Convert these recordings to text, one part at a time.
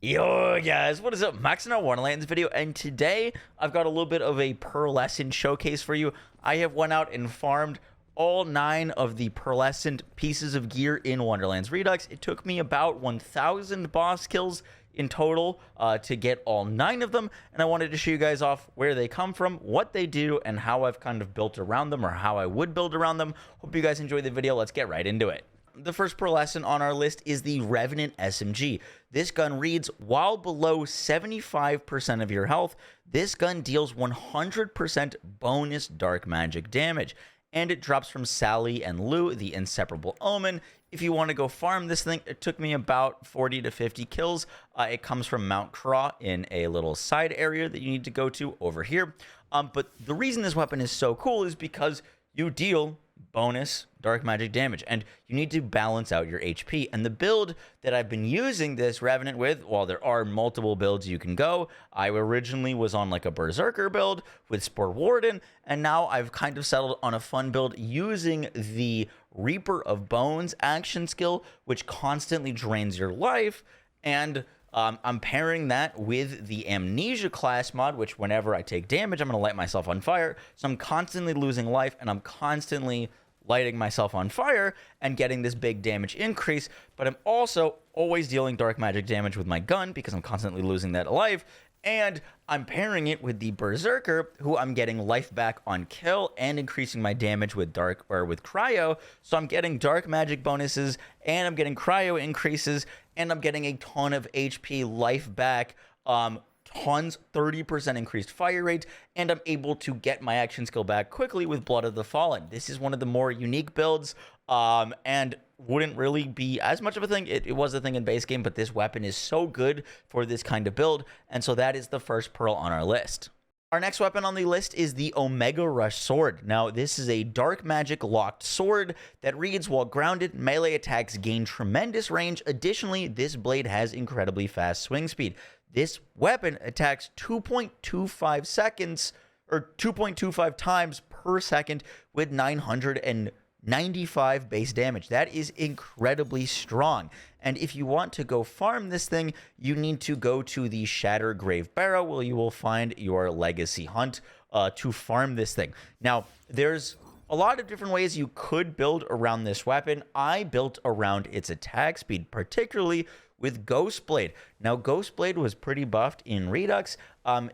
Yo guys, what is up? Max in our Wonderlands video, and today I've got a little bit of a pearlescent showcase for you. I have went out and farmed all 9 of the pearlescent pieces of gear in Wonderlands Redux. It took me about 1,000 boss kills in total to get all 9 of them, and I wanted to show you guys off where they come from, what they do, and how I've kind of built around them, or how I would build around them. Hope you guys enjoyed the video. Let's get right into it. The first pearlescent on our list is the Revenant SMG. This gun reads, while below 75% of your health, this gun deals 100% bonus dark magic damage. And it drops from Sally and Lou, the inseparable omen. If you want to go farm this thing, it took me about 40 to 50 kills. It comes from Mount Craw in a little side area that you need to go to over here. But the reason this weapon is so cool is because you deal bonus dark magic damage, and you need to balance out your HP. And the build that I've been using this Revenant with, while there are multiple builds you can go, I originally was on like a Berserker build with Spore Warden, and now I've kind of settled on a fun build using the Reaper of Bones action skill, which constantly drains your life. And I'm pairing that with the Amnesia class mod, which whenever I take damage, I'm going to light myself on fire. So I'm constantly losing life, and I'm constantly lighting myself on fire and getting this big damage increase. But I'm also always dealing dark magic damage with my gun because I'm constantly losing that life. And I'm pairing it with the Berserker, who I'm getting life back on kill and increasing my damage with with cryo. So I'm getting dark magic bonuses, and I'm getting cryo increases, and I'm getting a ton of HP life back. Tons, 30% increased fire rate, and I'm able to get my action skill back quickly with Blood of the Fallen. This is one of the more unique builds, and wouldn't really be as much of a thing. It was a thing in base game, but this weapon is so good for this kind of build, and so that is the first pearl on our list. Our next weapon on the list is the Omega Rush Sword. Now, this is a dark magic locked sword that reads, while grounded, melee attacks gain tremendous range. Additionally, this blade has incredibly fast swing speed. This weapon attacks 2.25 seconds, or 2.25 times per second with 995 base damage. That is incredibly strong. And if you want to go farm this thing, you need to go to the Shattergrave Barrow, where you will find your legacy hunt to farm this thing. Now, there's a lot of different ways you could build around this weapon. I built around its attack speed, particularly with Ghostblade. Now, Ghostblade was pretty buffed in Redux.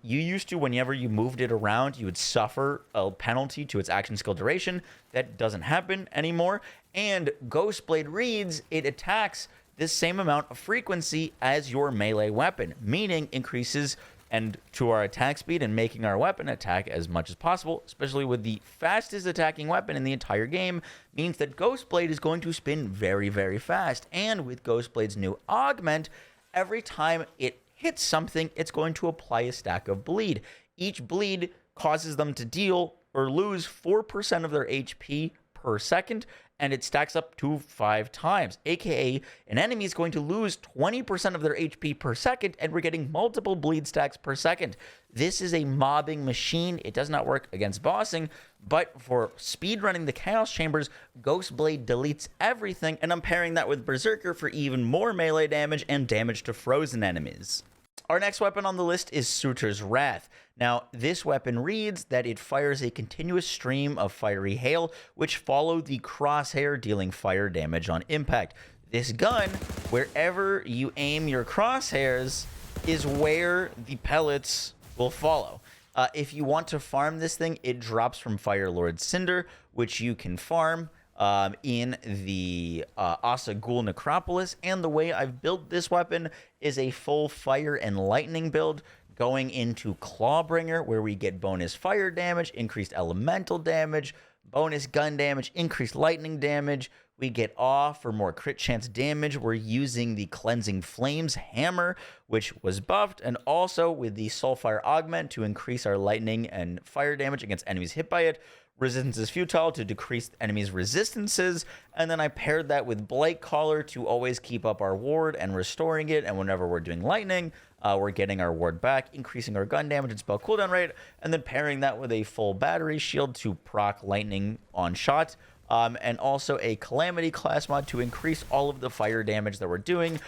You used to, whenever you moved it around, you would suffer a penalty to its action skill duration. That doesn't happen anymore. And Ghostblade reads, it attacks this same amount of frequency as your melee weapon, meaning increases and to our attack speed and making our weapon attack as much as possible, especially with the fastest attacking weapon in the entire game, means that Ghostblade is going to spin very, very fast. And with Ghostblade's new augment, every time it hits something, it's going to apply a stack of bleed. Each bleed causes them to deal or lose 4% of their HP per second, and it stacks up to 5 times, aka an enemy is going to lose 20% of their HP per second, and we're getting multiple bleed stacks per second. This is a mobbing machine. It does not work against bossing, but for speedrunning the Chaos Chambers, Ghostblade deletes everything, and I'm pairing that with Berserker for even more melee damage and damage to frozen enemies. Our next weapon on the list is Suitor's Wrath. Now, this weapon reads that it fires a continuous stream of fiery hail, which follow the crosshair, dealing fire damage on impact. This gun, wherever you aim your crosshairs, is where the pellets will follow. If you want to farm this thing, it drops from Firelord Cinder, which you can farm in the Asa Ghul Necropolis. And the way I've built this weapon is a full fire and lightning build, going into Clawbringer, where we get bonus fire damage, increased elemental damage, bonus gun damage, increased lightning damage. We get awe for more crit chance damage. We're using the Cleansing Flames hammer, which was buffed, and also with the Soulfire augment to increase our lightning and fire damage against enemies hit by it. Resistance is futile to decrease enemies' resistances, and then I paired that with Blight Collar to always keep up our ward and restoring it, and whenever we're doing lightning, we're getting our ward back, increasing our gun damage and spell cooldown rate, and then pairing that with a full battery shield to proc lightning on shot. and also a Calamity class mod to increase all of the fire damage that we're doing.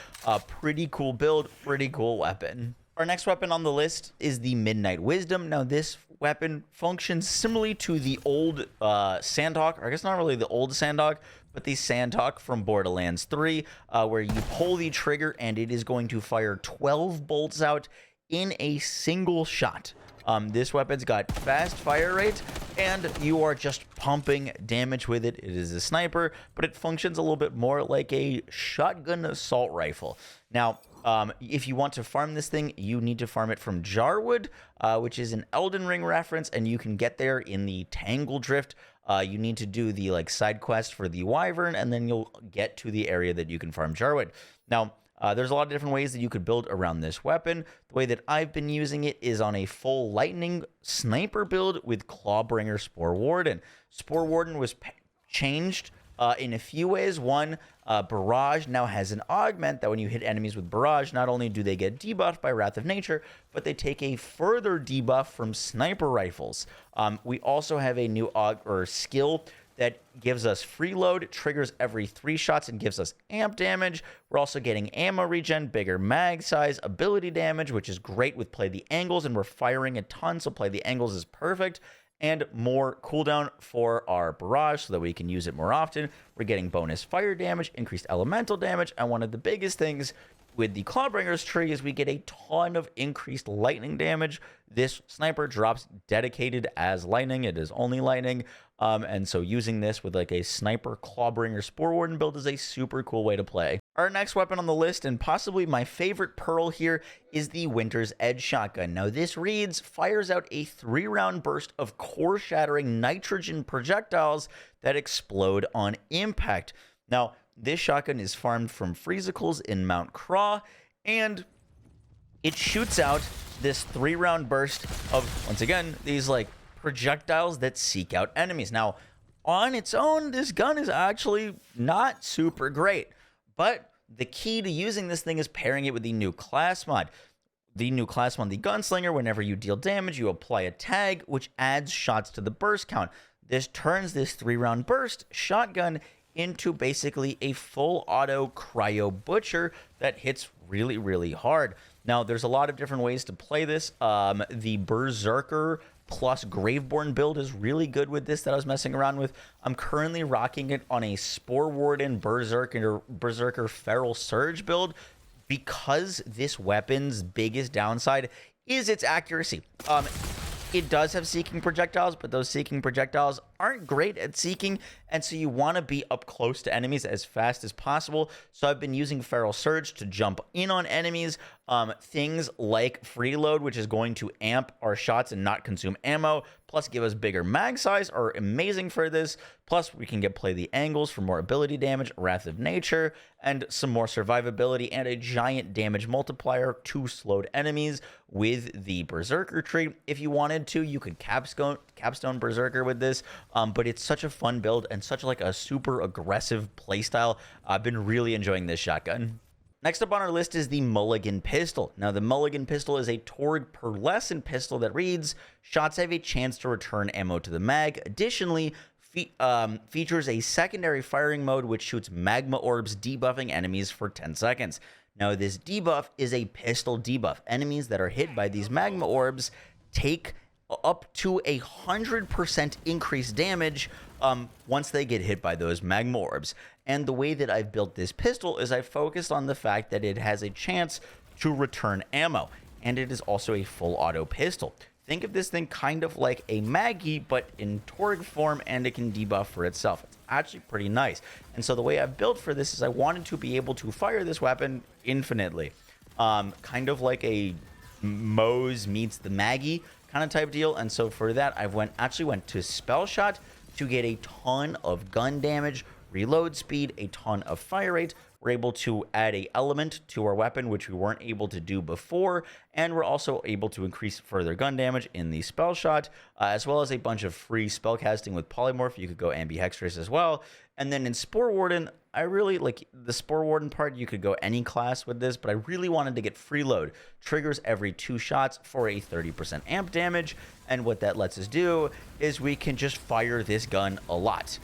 Pretty cool build, pretty cool weapon. Our next weapon on the list is the Midnight Wisdom. Now, this weapon functions similarly to the old Sandhawk, or I guess not really the old Sandhawk, but the Sandhawk from Borderlands 3, where you pull the trigger and it is going to fire 12 bolts out in a single shot. This weapon's got fast fire rate, and you are just pumping damage with it. It is a sniper, but it functions a little bit more like a shotgun assault rifle. Now, if you want to farm this thing, you need to farm it from Jarwood, which is an Elden Ring reference, and you can get there in the Tangle Drift. You need to do the side quest for the Wyvern, and then you'll get to the area that you can farm Jarwood. Now, there's a lot of different ways that you could build around this weapon. The way that I've been using it is on a full lightning sniper build with Clawbringer Spore Warden. Spore Warden was changed in a few ways. One, Barrage now has an augment that when you hit enemies with Barrage, not only do they get debuffed by Wrath of Nature, but they take a further debuff from sniper rifles. We also have a new skill that gives us freeload, triggers every 3 shots, and gives us amp damage. We're also getting ammo regen, bigger mag size, ability damage, which is great with Play the Angles, and we're firing a ton, so Play the Angles is perfect. And more cooldown for our barrage so that we can use it more often. We're getting bonus fire damage, increased elemental damage, and one of the biggest things with the Clawbringer's tree is we get a ton of increased lightning damage. This sniper drops dedicated as lightning. It is only lightning. And so using this with a sniper Clawbringer Spore Warden build is a super cool way to play. Our next weapon on the list, and possibly my favorite Pearl here, is the Winter's Edge Shotgun. Now, this fires out a 3-round burst of core-shattering nitrogen projectiles that explode on impact. Now, this shotgun is farmed from Freezicles in Mount Craw, and it shoots out this 3-round burst of, once again, these projectiles that seek out enemies. Now, on its own, this gun is actually not super great, but the key to using this thing is pairing it with the new class mod. The new class mod, the Gunslinger, whenever you deal damage, you apply a tag, which adds shots to the burst count. This turns this 3-round burst shotgun into basically a full auto cryo butcher that hits really, really hard. Now, there's a lot of different ways to play this. The Berserker plus Graveborn build is really good with this that I was messing around with. I'm currently rocking it on a Spore Warden Berserker Feral Surge build because this weapon's biggest downside is its accuracy. It does have seeking projectiles, but those seeking projectiles aren't great at seeking, and so you want to be up close to enemies as fast as possible. So I've been using Feral Surge to jump in on enemies. Things like Freeload, which is going to amp our shots and not consume ammo, plus give us bigger mag size, are amazing for this. Plus, we can Play the Angles for more ability damage, Wrath of Nature, and some more survivability, and a giant damage multiplier to slowed enemies with the Berserker tree. If you wanted to, you could capstone Berserker with this, but it's such a fun build and such a super aggressive playstyle. I've been really enjoying this shotgun. Next up on our list is the Mulligan Pistol. Now, the Mulligan Pistol is a Torg Pearlescent pistol that reads, shots have a chance to return ammo to the mag. Additionally, features a secondary firing mode which shoots magma orbs, debuffing enemies for 10 seconds. Now, this debuff is a pistol debuff. Enemies that are hit by these magma orbs take up to 100% increased damage once they get hit by those magma orbs. And the way that I've built this pistol is I focused on the fact that it has a chance to return ammo, and it is also a full auto pistol. Think of this thing kind of like a Maggie, but in Torg form, and it can debuff for itself. It's actually pretty nice. And so the way I've built for this is I wanted to be able to fire this weapon infinitely. Kind of like a Moe's meets the Maggie kind of type deal. And so for that, I actually went to Spell Shot to get a ton of gun damage, reload speed, a ton of fire rate. We're able to add a element to our weapon, which we weren't able to do before, and we're also able to increase further gun damage in the Spell Shot, as well as a bunch of free spellcasting with Polymorph. You could go Ambihextrous as well. And then in Spore Warden, I really like the Spore Warden part. You could go any class with this, but I really wanted to get Freeload. Triggers every 2 shots for a 30% amp damage, and what that lets us do is we can just fire this gun a lot.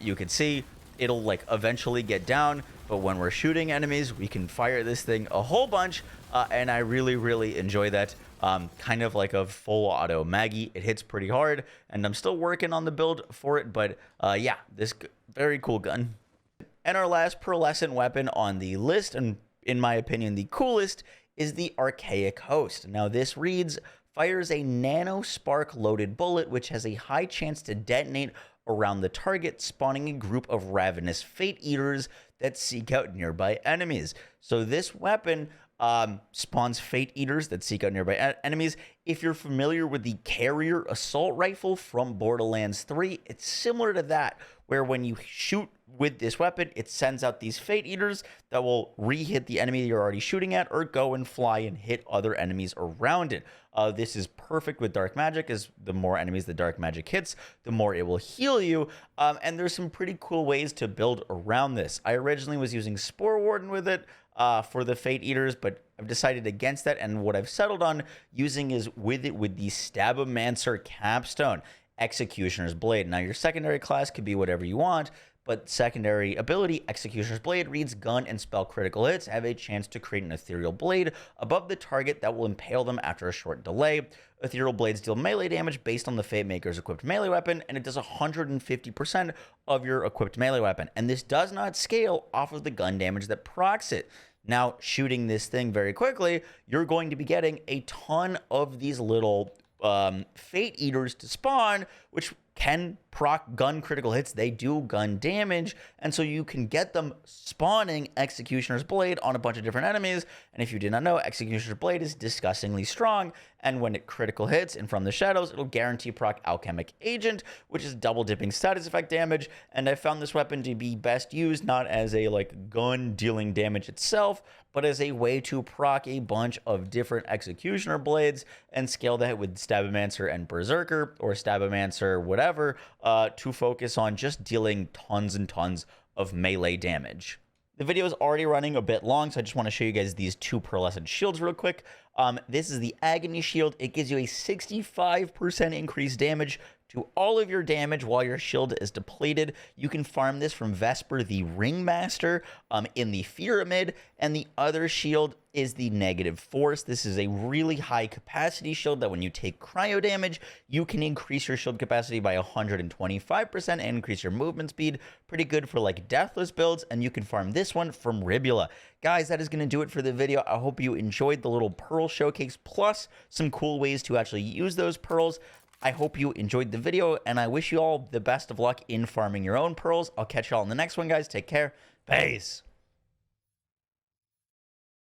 You can see it'll like eventually get down, but when we're shooting enemies, we can fire this thing a whole bunch, and I really enjoy that. Kind of like a full auto Maggie. It hits pretty hard, and I'm still working on the build for it, but yeah, this very cool gun. And our last pearlescent weapon on the list, and in my opinion the coolest, is the Archaic Host. Now this fires a nano spark loaded bullet which has a high chance to detonate around the target, spawning a group of ravenous fate eaters that seek out nearby enemies. So this weapon spawns fate eaters that seek out nearby enemies. If you're familiar with the carrier assault rifle from Borderlands 3, it's similar to that, where when you shoot with this weapon, it sends out these fate eaters that will re-hit the enemy you're already shooting at, or go and fly and hit other enemies around it. This is perfect with dark magic, as the more enemies the dark magic hits, the more it will heal you. And there's some pretty cool ways to build around this. I originally was using Spore Warden with it for the fate eaters, but I've decided against that, and what I've settled on using is with the Stabomancer capstone, Executioner's Blade. Now your secondary class could be whatever you want, but secondary ability, Executioner's Blade, reads gun and spell critical hits have a chance to create an ethereal blade above the target that will impale them after a short delay. Ethereal blades deal melee damage based on the Fate Maker's equipped melee weapon, and it does 150% of your equipped melee weapon. And this does not scale off of the gun damage that procs it. Now, shooting this thing very quickly, you're going to be getting a ton of these little fate eaters to spawn, which can proc gun critical hits. They do gun damage, and so you can get them spawning Executioner's Blade on a bunch of different enemies. And if you did not know, Executioner's Blade is disgustingly strong, and when it critical hits and from the shadows, it'll guarantee proc Alchemic Agent, which is double dipping status effect damage. And I found this weapon to be best used not as a like gun dealing damage itself, but as a way to proc a bunch of different Executioner Blades and scale that with Stabomancer and Berserker, or Stabomancer whatever, to focus on just dealing tons and tons of melee damage. The video is already running a bit long, so I just want to show you guys these two Pearlescent Shields real quick. This is the Agony Shield. It gives you a 65% increased damage to all of your damage while your shield is depleted. You can farm this from Vesper the Ringmaster in the Pyramid, and the other shield is the Negative Force. This is a really high capacity shield that when you take cryo damage, you can increase your shield capacity by 125% and increase your movement speed. Pretty good for like deathless builds, and you can farm this one from Ribula. Guys, that is going to do it for the video. I hope you enjoyed the little pearl showcase, plus some cool ways to actually use those pearls. I hope you enjoyed the video, and I wish you all the best of luck in farming your own pearls. I'll catch you all in the next one, guys. Take care. Peace.